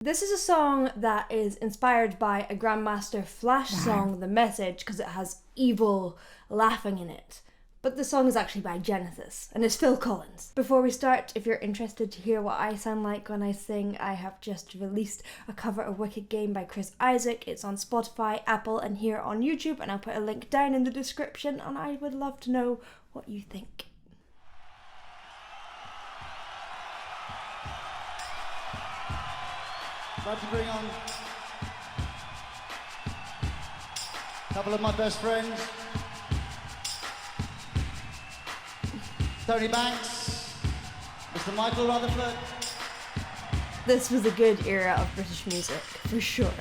This is a song that is inspired by a Grandmaster Flash song, The Message, because it has evil laughing in it. But the song is actually by Genesis, and it's Phil Collins. Before we start, if you're interested to hear what I sound like when I sing, I have just released a cover of Wicked Game by Chris Isaak. It's on Spotify, Apple, and here on YouTube, and I'll put a link down in the description, and I would love to know what you think. I'd like to bring on a couple of my best friends. Tony Banks, Mr. Michael Rutherford. This was a good era of British music, for sure.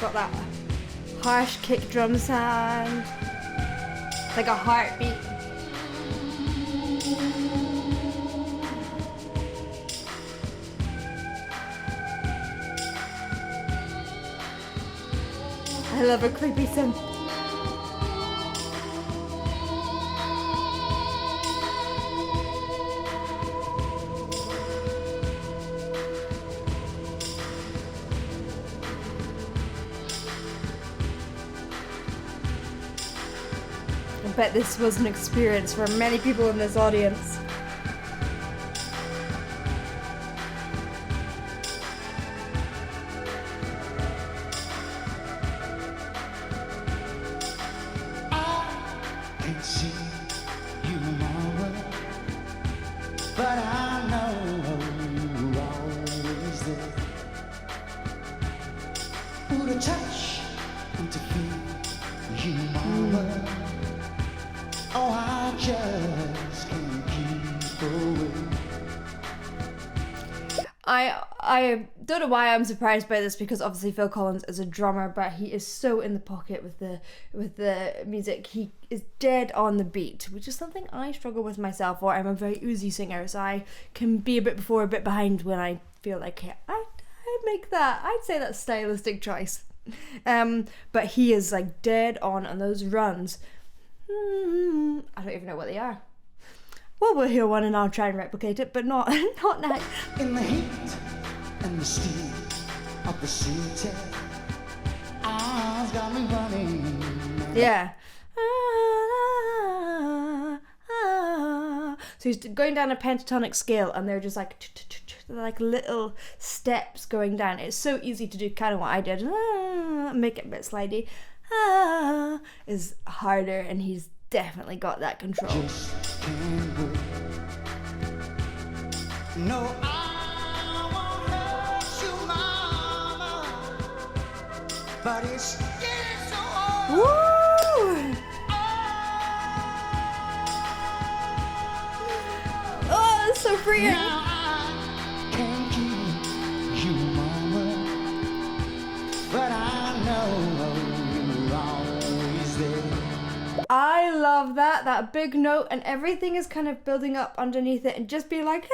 Got that harsh kick drum sound, like a heartbeat. I love a creepy synth. I bet this was an experience for many people in this audience. I can see you, mama, but I know you're always there. Ooh, to touch and to feel you, mama. Oh, I just can't keep away. I don't know why I'm surprised by this, because obviously Phil Collins is a drummer, but he is so in the pocket with the music. He is dead on the beat, which is something I struggle with myself, or I'm a very oozy singer, so I can be a bit before, a bit behind when I feel like I'd make that. I'd say that's a stylistic choice. But he is like dead on those runs. I don't even know what they are. Well, we'll hear one and I'll try and replicate it, but not now. In the heat and the steam of the city, eyes got me running. Yeah. So he's going down a pentatonic scale, and they're just like little steps going down. It's so easy to do, kind of what I did. Make it a bit slidey. Is harder, and he's definitely got that control. Just can't wait. No, I won't hurt you, mama, but it's getting so hard. Woo! Oh, it's so freeing. Now I can't keep you, mama, but I know you're always there. I love that big note, and everything is kind of building up underneath it, and just be like,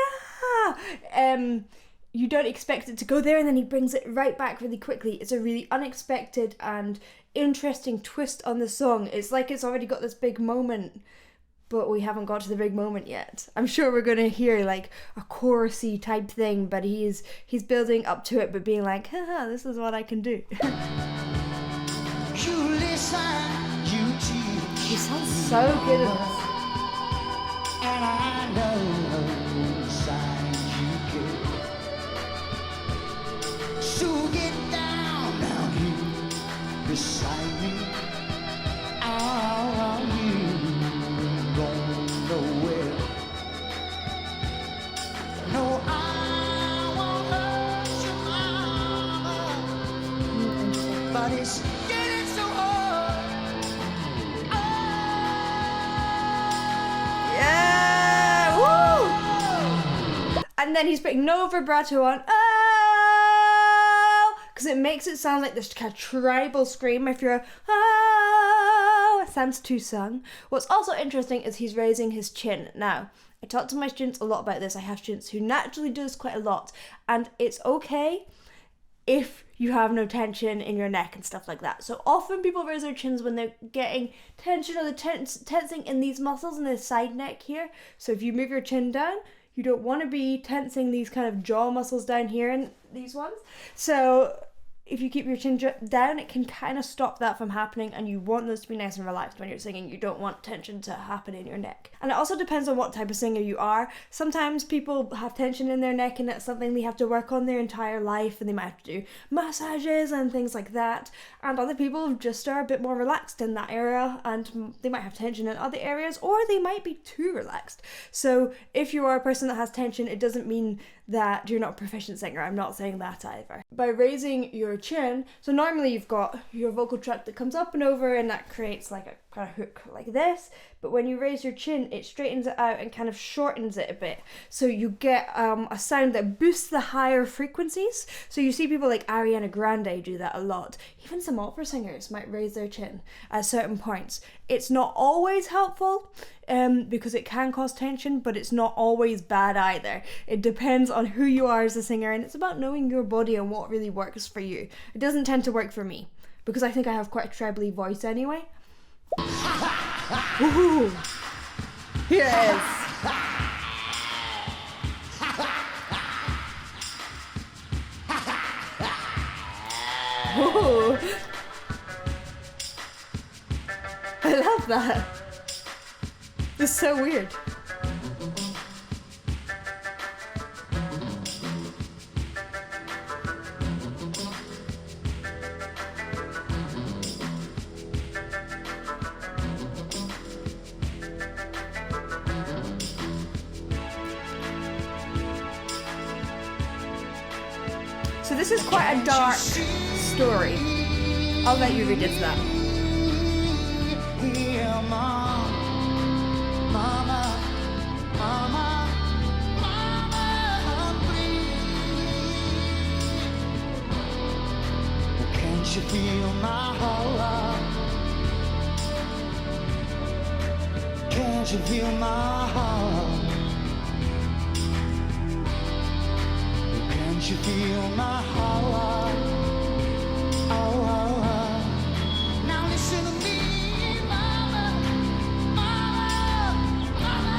you don't expect it to go there, and then he brings it right back really quickly. It's a really unexpected and interesting twist on the song. It's like it's already got this big moment, but we haven't got to the big moment yet. I'm sure we're gonna hear like a chorusy type thing, but he's building up to it, but being like, this is what I can do. You listen, you teach. He sounds so good at this. And I know inside you care. So get down here beside me. Oh, you don't know where. No, I won't hurt you, mama, but it's getting so hard. Yeah, woo! And then he's putting no vibrato on, because it makes it sound like this kind of tribal scream if you're, sounds too sung. What's also interesting is he's raising his chin. Now, I talk to my students a lot about this. I have students who naturally do this quite a lot, and it's okay if you have no tension in your neck and stuff like that. So often people raise their chins when they're getting tension or the tensing in these muscles in the side neck here. So if you move your chin down, you don't want to be tensing these kind of jaw muscles down here and these ones. So if you keep your chin down, it can kind of stop that from happening, and you want those to be nice and relaxed when you're singing. You don't want tension to happen in your neck. And it also depends on what type of singer you are. Sometimes people have tension in their neck and it's something they have to work on their entire life, and they might have to do massages and things like that. And other people just are a bit more relaxed in that area, and they might have tension in other areas, or they might be too relaxed. So if you are a person that has tension, it doesn't mean that you're not a proficient singer. I'm not saying that either. By raising your chin, so normally you've got your vocal tract that comes up and over, and that creates like a kind of hook like this, but when you raise your chin, it straightens it out and kind of shortens it a bit, so you get a sound that boosts the higher frequencies. So you see people like Ariana Grande do that a lot. Even some opera singers might raise their chin at certain points. It's not always helpful because it can cause tension, but it's not always bad either. It depends on who you are as a singer, and it's about knowing your body and what really works for you. It doesn't tend to work for me because I think I have quite a trebly voice anyway. Ooh. Here it is. Ooh. I love that. It's so weird. So this is quite a dark story. I'll let you read into that. Can't you feel my heart? Can't you feel my heart? Can't you feel my heart? Oh, oh, oh. Now listen to me, mama, mama, mama.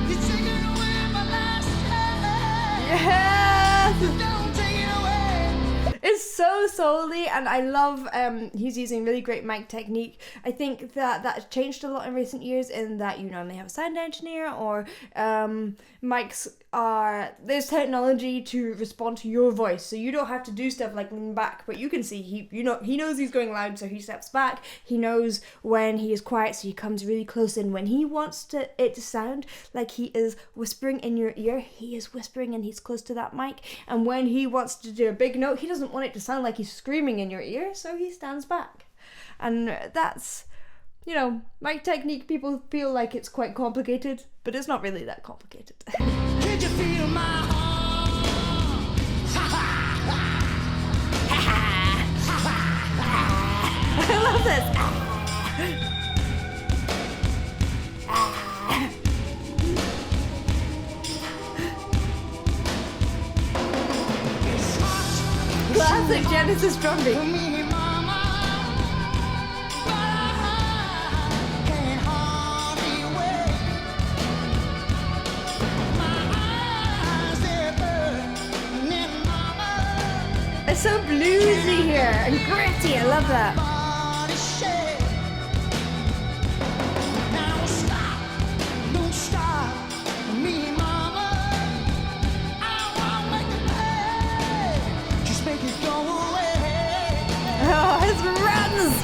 You're taking away my last chance. Yes! Don't take it away. It's so soul-y, and I love he's using really great mic technique. I think that has changed a lot in recent years, in that you normally have a sound engineer, or mics there's technology to respond to your voice, so you don't have to do stuff like lean back, but you can see he knows he's going loud, so he steps back. He knows when he is quiet, so he comes really close in. When he wants it to sound like he is whispering in your ear, he is whispering and he's close to that mic. And when he wants to do a big note, he doesn't want it to sound like he's screaming in your ear, so he stands back. And that's, mic technique, people feel like it's quite complicated, but it's not really that complicated. Did you feel my heart? I love this. Classic Genesis drum beat. It's so bluesy here and gritty. I love that. Oh, his runs!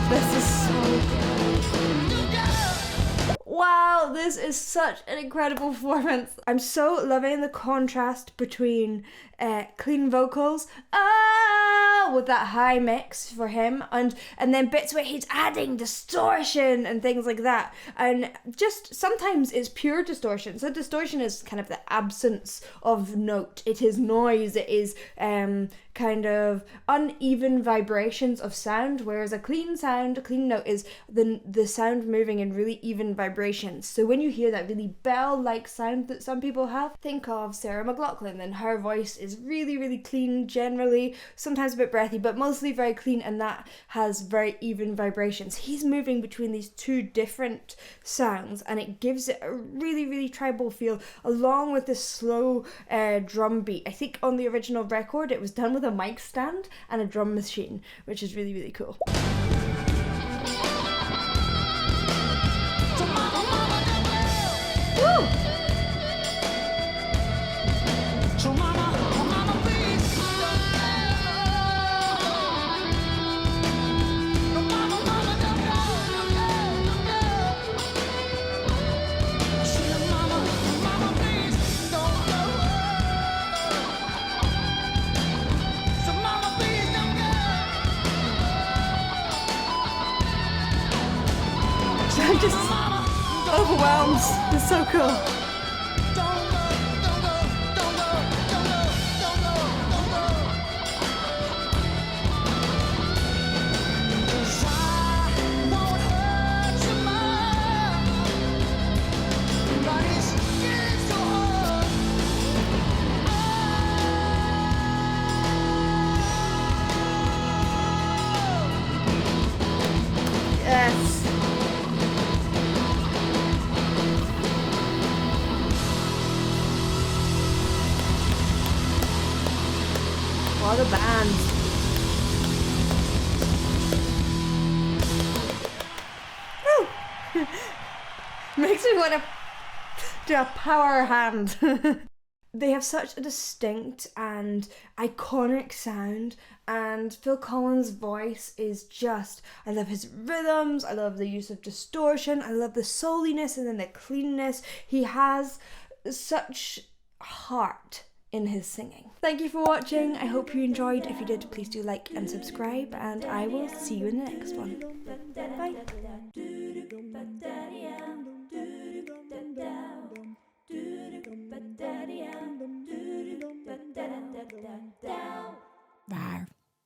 This is so good. Wow, this is such an incredible performance. I'm so loving the contrast between clean vocals, well with that high mix for him, and then bits where he's adding distortion and things like that. And just sometimes it's pure distortion. So distortion is kind of the absence of note. It is noise. It is kind of uneven vibrations of sound, whereas a clean note is the sound moving in really even vibrations. So when you hear that really bell-like sound that some people have, think of Sarah McLachlan, and her voice is really, really clean generally, sometimes a bit breathy, but mostly very clean, and that has very even vibrations. He's moving between these two different sounds, and it gives it a really, really tribal feel, along with this slow drum beat. I think on the original record it was done with a mic stand and a drum machine, which is really, really cool. Woo! I'm just overwhelmed. It's so cool. Yes. What a band. Woo! Makes me want to do a power hand. They have such a distinct and iconic sound, and Phil Collins' voice is just, I love his rhythms, I love the use of distortion, I love the souliness and then the cleanness. He has such heart in his singing. Thank you for watching. I hope you enjoyed. If you did, please do like and subscribe, and I will see you in the next one. Bye.